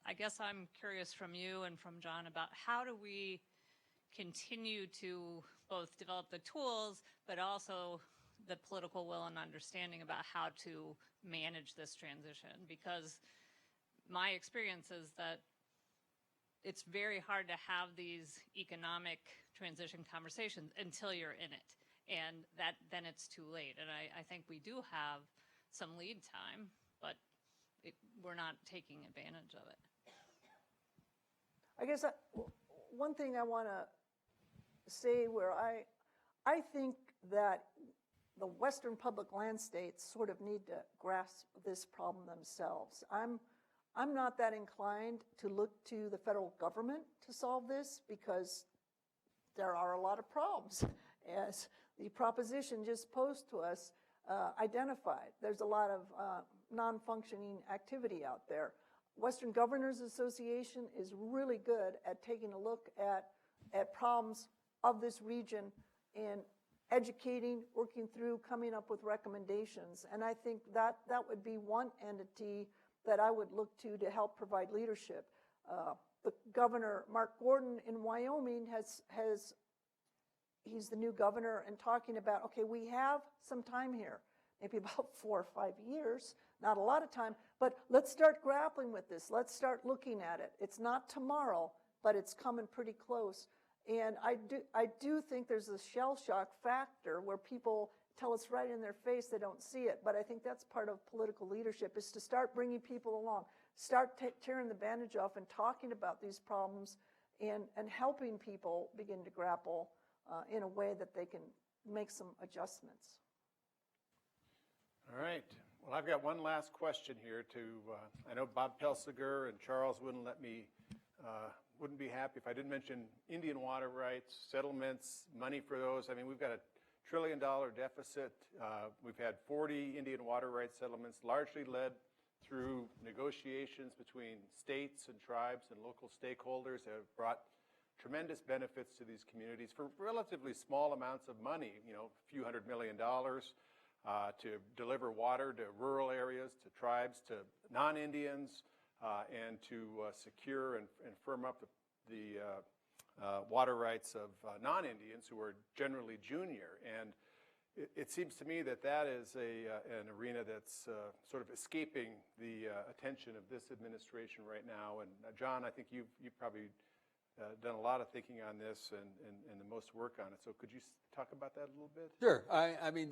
I guess I'm curious from you and from John about how do we continue to both develop the tools, but also the political will and understanding about how to manage this transition? Because my experience is that it's very hard to have these economic transition conversations until you're in it. And then it's too late. And I think we do have some lead time, but we're not taking advantage of it. I guess one thing I want to say where I think that the Western public land states sort of need to grasp this problem themselves. I'm not that inclined to look to the federal government to solve this because there are a lot of problems, as the proposition just posed to us identified. There's a lot of non-functioning activity out there. Western Governors Association is really good at taking a look at problems of this region and educating, working through, coming up with recommendations. And I think that would be one entity that I would look to help provide leadership. The governor, Mark Gordon in Wyoming, he's the new governor, and talking about, okay, we have some time here, maybe about 4 or 5 years, not a lot of time, but let's start grappling with this. Let's start looking at it. It's not tomorrow, but it's coming pretty close. And I do think there's a shell shock factor where people tell us right in their face they don't see it. But I think that's part of political leadership, is to start bringing people along, start tearing the bandage off and talking about these problems and helping people begin to grapple in a way that they can make some adjustments. All right. Well, I've got one last question here I know Bob Pelsiger and Charles wouldn't let me wouldn't be happy if I didn't mention Indian water rights, settlements, money for those. I mean, we've got a $1 trillion deficit. We've had 40 Indian water rights settlements, largely led through negotiations between states and tribes and local stakeholders that have brought tremendous benefits to these communities for relatively small amounts of money, you know, a few $100 million to deliver water to rural areas, to tribes, to non-Indians, and to secure and firm up the water rights of non-Indians who are generally junior. And it seems to me that that is an arena that's sort of escaping the attention of this administration right now. And John, I think you've probably done a lot of thinking on this and the most work on it. So could you talk about that a little bit? Sure. I mean,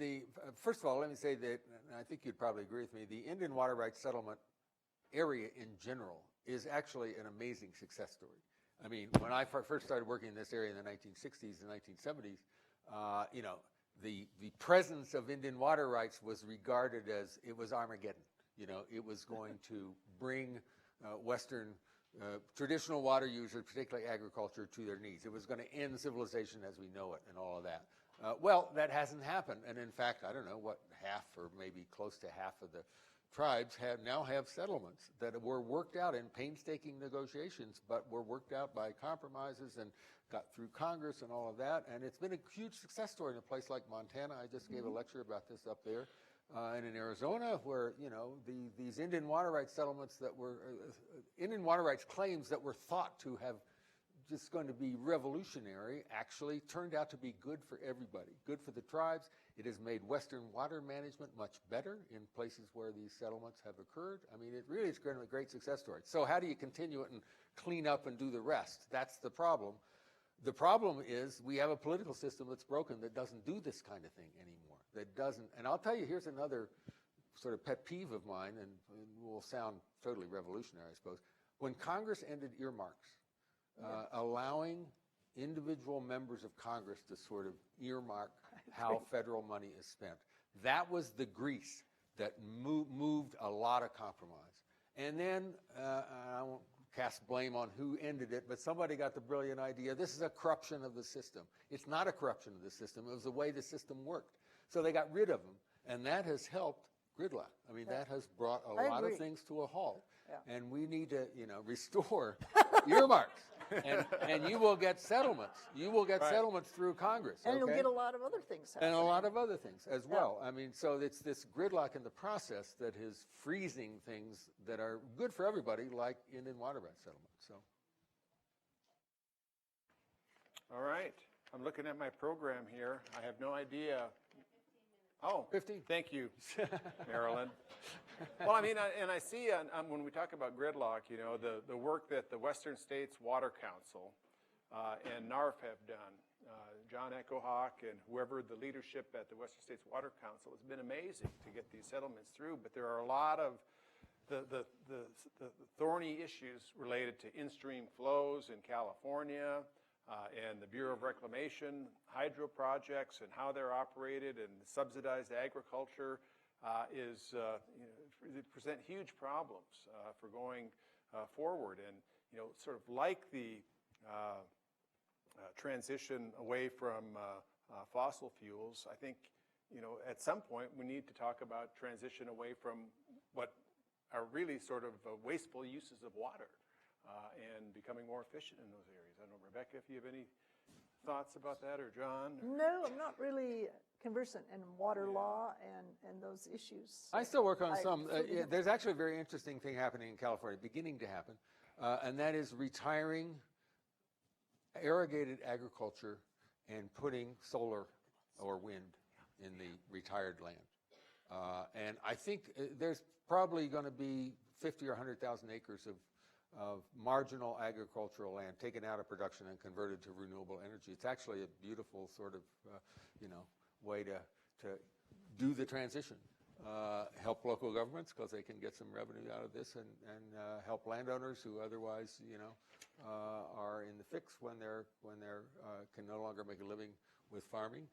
first of all, let me say that, and I think you'd probably agree with me, the Indian water rights settlement area in general is actually an amazing success story. I mean, when I first started working in this area in the 1960s and 1970s, you know, the presence of Indian water rights was regarded as, it was Armageddon. You know, it was going to bring Western traditional water users, particularly agriculture, to their knees. It was going to end civilization as we know it and all of that. Well, that hasn't happened. And in fact, I don't know what half or maybe close to half of the tribes now have settlements that were worked out in painstaking negotiations, but were worked out by compromises and got through Congress and all of that. And it's been a huge success story in a place like Montana. I just gave a lecture about this up there. And in Arizona, where, you know, these Indian water rights settlements that were, Indian water rights claims that were thought to have just going to be revolutionary, actually turned out to be good for everybody, good for the tribes. It has made Western water management much better in places where these settlements have occurred. I mean, it really is a great success story. So how do you continue it and clean up and do the rest? That's the problem. The problem is we have a political system that's broken that doesn't do this kind of thing anymore. That doesn't, and I'll tell you, here's another sort of pet peeve of mine, and will sound totally revolutionary, I suppose. When Congress ended earmarks, allowing individual members of Congress to sort of earmark how federal money is spent, that was the grease that moved a lot of compromise. And then, I won't cast blame on who ended it, but somebody got the brilliant idea, this is a corruption of the system. It's not a corruption of the system, it was the way the system worked. So they got rid of them, and that has helped gridlock. I mean, that has brought a lot of things to a halt. Yeah. And we need to, you know, restore earmarks. And you will get settlements. You will get settlements through Congress. And you'll get a lot of other things happening. And a lot of other things as well. I mean, so it's this gridlock in the process that is freezing things that are good for everybody, like Indian water rights settlement. So. All right. I'm looking at my program here. I have no idea. Oh, 15. Thank you, Marilyn. Well, I mean, and I see when we talk about gridlock, you know, the work that the Western States Water Council and NARF have done. John Echohawk and whoever the leadership at the Western States Water Council has been amazing to get these settlements through. But there are a lot of the thorny issues related to in-stream flows in California. And the Bureau of Reclamation, hydro projects and how they're operated, and subsidized agriculture present huge problems for going forward. And, you know, sort of like the transition away from fossil fuels, I think, you know, at some point we need to talk about transition away from what are really sort of wasteful uses of water. And becoming more efficient in those areas. I don't know, Rebecca, if you have any thoughts about that, or John? Or? No, I'm not really conversant in water law and those issues. I still work on some. There's actually a very interesting thing happening in California, beginning to happen, and that is retiring irrigated agriculture and putting solar or wind in the retired land. And I think there's probably going to be 50 or 100,000 acres of marginal agricultural land taken out of production and converted to renewable energy. It's actually a beautiful sort of, you know, way to do the transition. Help local governments because they can get some revenue out of this, and help landowners who otherwise, you know, are in the fix when they're can no longer make a living with farming.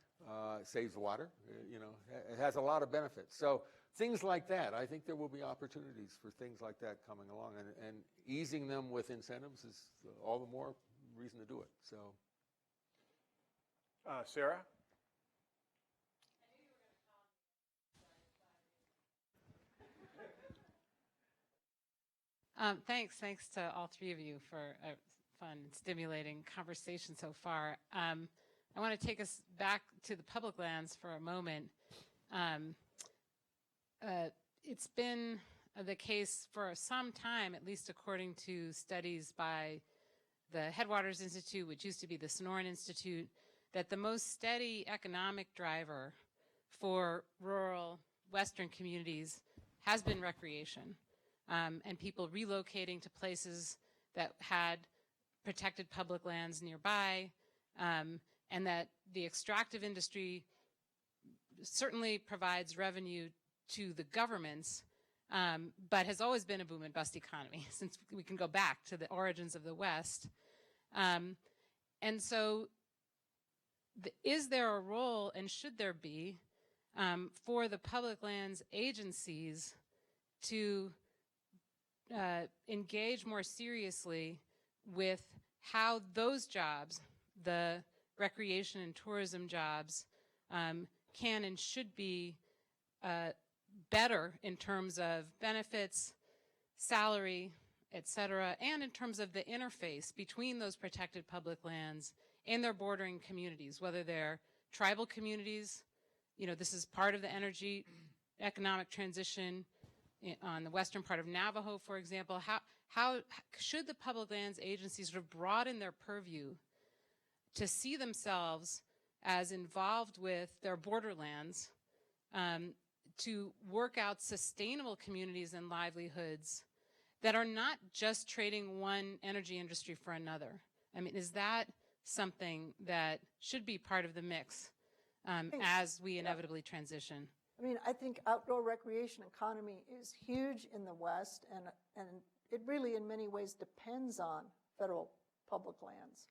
Saves water, you know, it has a lot of benefits. So things like that. I think there will be opportunities for things like that coming along, and easing them with incentives is all the more reason to do it. So, Sarah? Thanks to all three of you for a fun and stimulating conversation so far. I want to take us back to the public lands for a moment. It's been the case for some time, at least according to studies by the Headwaters Institute, which used to be the Sonoran Institute, that the most steady economic driver for rural Western communities has been recreation. And people relocating to places that had protected public lands nearby, and that the extractive industry certainly provides revenue to the governments, but has always been a boom and bust economy since we can go back to the origins of the West. And so is there a role, and should there be, for the public lands agencies to engage more seriously with how those jobs, the recreation and tourism jobs, can and should be better in terms of benefits, salary, et cetera, and in terms of the interface between those protected public lands and their bordering communities, whether they're tribal communities. This is part of the energy economic transition on the western part of Navajo, for example. How should the public lands agencies sort of broaden their purview to see themselves as involved with their borderlands, to work out sustainable communities and livelihoods that are not just trading one energy industry for another? I mean, is that something that should be part of the mix as we inevitably transition? I mean, I think outdoor recreation economy is huge in the West, and it really in many ways depends on federal public lands.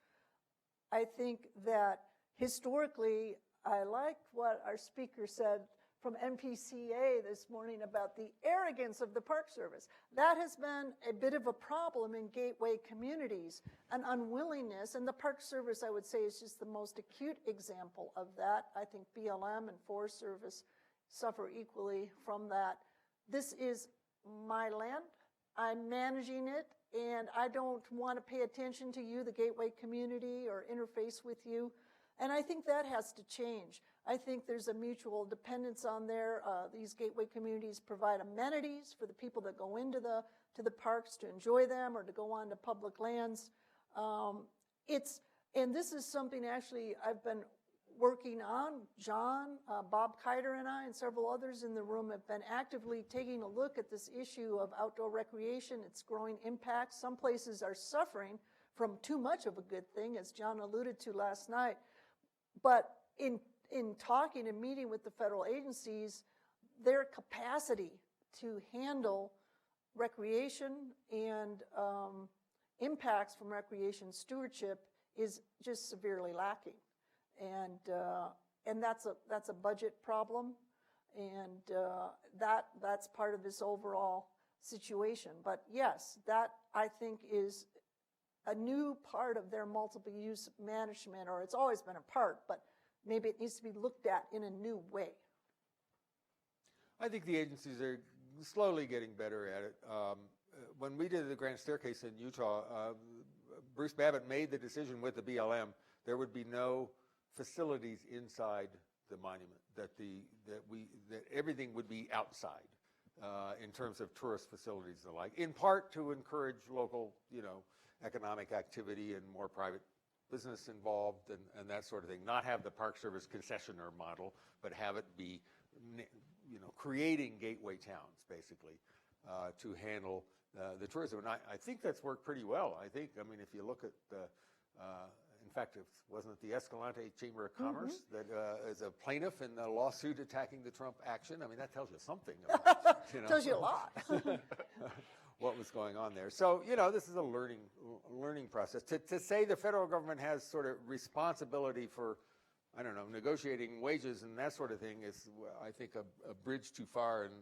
I think that historically, I like what our speaker said from NPCA this morning about the arrogance of the Park Service. That has been a bit of a problem in gateway communities, an unwillingness, and the Park Service, I would say, is just the most acute example of that. I think BLM and Forest Service suffer equally from that. This is my land. I'm managing it, and I don't want to pay attention to you, the gateway community, or interface with you. And I think that has to change. I think there's a mutual dependence on there. These gateway communities provide amenities for the people that go into the parks to enjoy them or to go on to public lands. And this is something actually I've been working on. John, Bob Kiter and I and several others in the room have been actively taking a look at this issue of outdoor recreation, its growing impact. Some places are suffering from too much of a good thing, as John alluded to last night. But in talking and meeting with the federal agencies, their capacity to handle recreation and impacts from recreation stewardship is just severely lacking. And that's a budget problem, and that's part of this overall situation. But yes, that I think is a new part of their multiple use management, or it's always been a part, but maybe it needs to be looked at in a new way. I think the agencies are slowly getting better at it. When we did the Grand Staircase in Utah, Bruce Babbitt made the decision with the BLM there would be no facilities inside the monument, that everything would be outside in terms of tourist facilities and the like, in part to encourage local, economic activity and more private business involved and that sort of thing. Not have the Park Service concessionaire model, but have it be, creating gateway towns, basically, to handle the tourism. And I think that's worked pretty well. I mean, if you look at in fact, wasn't it the Escalante Chamber of Commerce that is a plaintiff in the lawsuit attacking the Trump action? I mean, that tells you something about, Tells you a lot. what was going on there. So, this is a learning process. To say the federal government has sort of responsibility for I don't know, negotiating wages and that sort of thing is, I think, a bridge too far, and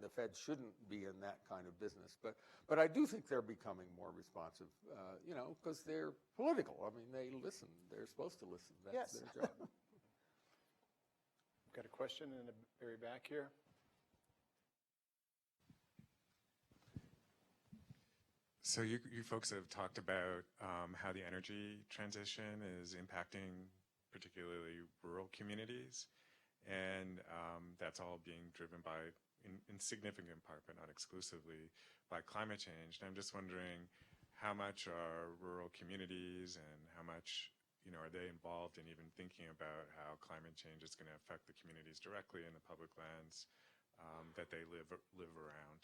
the Fed shouldn't be in that kind of business. But I do think they're becoming more responsive, you know, because they're political. I mean, they listen. They're supposed to listen. That's Yes. their job. Got a question in the very back here? So you folks have talked about how the energy transition is impacting particularly rural communities, and that's all being driven by, in significant part, but not exclusively, by climate change. And I'm just wondering how much are rural communities and how much, you know, are they involved in even thinking about how climate change is going to affect the communities directly in the public lands that they live around?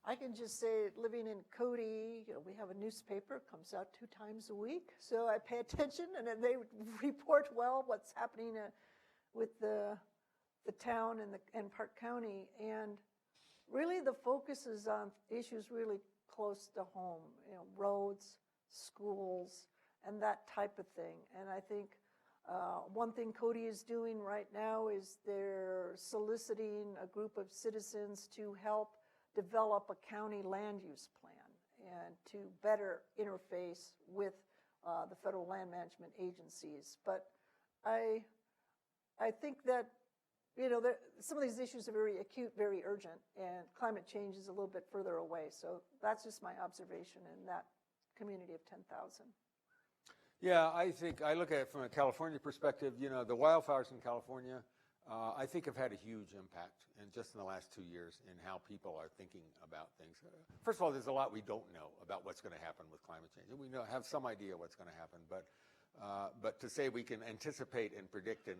I can just say, living in Cody, you know, we have a newspaper, comes out 2 times a week, so I pay attention, and then they report well what's happening with the town and Park County, and really the focus is on issues really close to home, you know, roads, schools, and that type of thing. And I think one thing Cody is doing right now is they're soliciting a group of citizens to help develop a county land use plan and to better interface with the federal land management agencies. But I think that, you know, some of these issues are very acute, very urgent, and climate change is a little bit further away. So that's just my observation in that community of 10,000. Yeah, I think I look at it from a California perspective. You know, the wildfires in California, I think have had a huge impact just in the last 2 years in how people are thinking about things. First of all, there's a lot we don't know about what's going to happen with climate change. We have some idea what's going to happen, but to say we can anticipate and predict and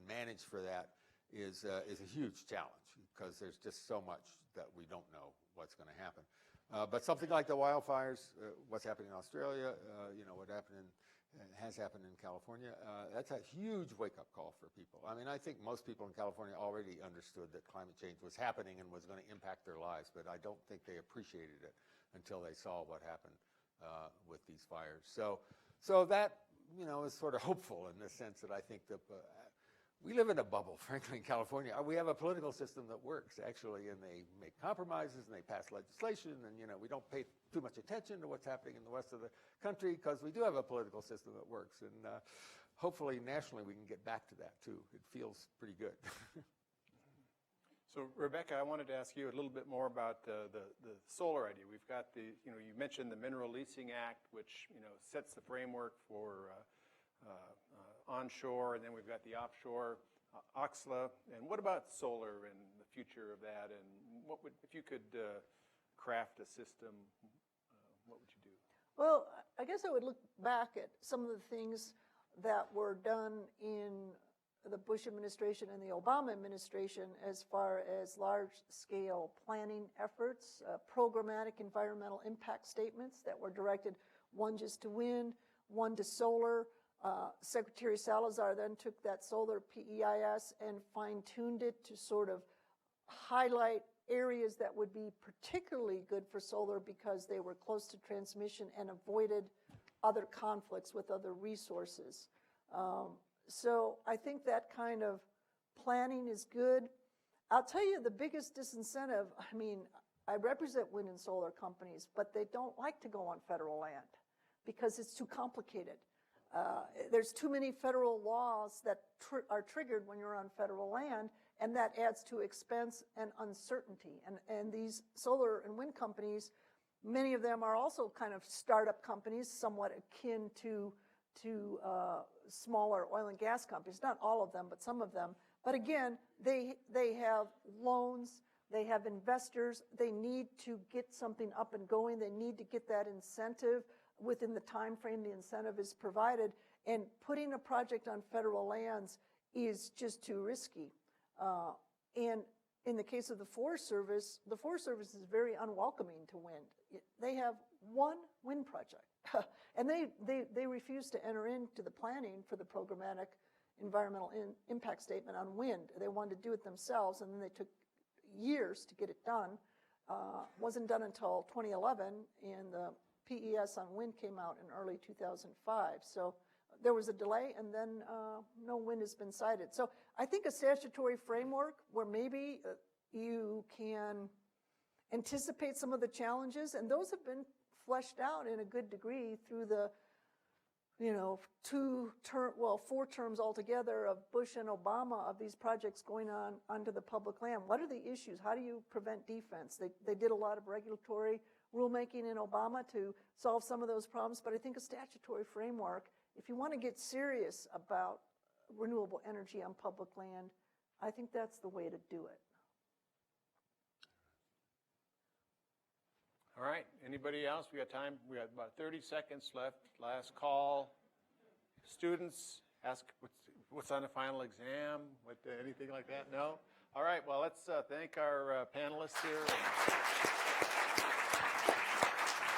manage for that is a huge challenge, because there's just so much that we don't know what's going to happen. But something like the wildfires, what's happening in Australia, you know, what happened has happened in California, that's a huge wake-up call for people. I mean, I think most people in California already understood that climate change was happening and was going to impact their lives, but I don't think they appreciated it until they saw what happened with these fires. So that, you know, is sort of hopeful in the sense that I think that we live in a bubble, frankly, in California. We have a political system that works, actually, and they make compromises and they pass legislation, and, you know, we don't pay too much attention to what's happening in the rest of the country because we do have a political system that works. And hopefully, nationally, we can get back to that, too. It feels pretty good. So, Rebecca, I wanted to ask you a little bit more about the solar idea. We've got you know, you mentioned the Mineral Leasing Act, which, you know, sets the framework for onshore, and then we've got the offshore, OXLA. And what about solar and the future of that? And what would, if you could craft a system, what would you do? Well, I guess I would look back at some of the things that were done in the Bush administration and the Obama administration as far as large-scale planning efforts, programmatic environmental impact statements that were directed, one just to wind, one to solar. Secretary Salazar then took that solar PEIS and fine-tuned it to sort of highlight areas that would be particularly good for solar because they were close to transmission and avoided other conflicts with other resources. So I think that kind of planning is good. I'll tell you the biggest disincentive, I mean, I represent wind and solar companies, but they don't like to go on federal land because it's too complicated. There's too many federal laws that are triggered when you're on federal land, and that adds to expense and uncertainty. And these solar and wind companies, many of them are also kind of startup companies, somewhat akin to smaller oil and gas companies. Not all of them, but some of them. But again, they have loans, they have investors, they need to get something up and going, they need to get that incentive within the time frame the incentive is provided, and putting a project on federal lands is just too risky. And in the case of the Forest Service is very unwelcoming to wind. They have one wind project, and they refuse to enter into the planning for the programmatic environmental impact statement on wind. They wanted to do it themselves, and then they took years to get it done. Wasn't done until 2011 in the PES on wind came out in early 2005. So there was a delay, and then no wind has been cited. So I think a statutory framework where maybe you can anticipate some of the challenges, and those have been fleshed out in a good degree through the, 4 terms altogether of Bush and Obama of these projects going on onto the public land. What are the issues? How do you prevent defense? They did a lot of regulatory rulemaking in Obama to solve some of those problems, but I think a statutory framework, if you want to get serious about renewable energy on public land, I think that's the way to do it. All right, anybody else? We got time, we got about 30 seconds left. Last call. Students, ask what's on the final exam, anything like that? No? All right, well, let's thank our panelists here.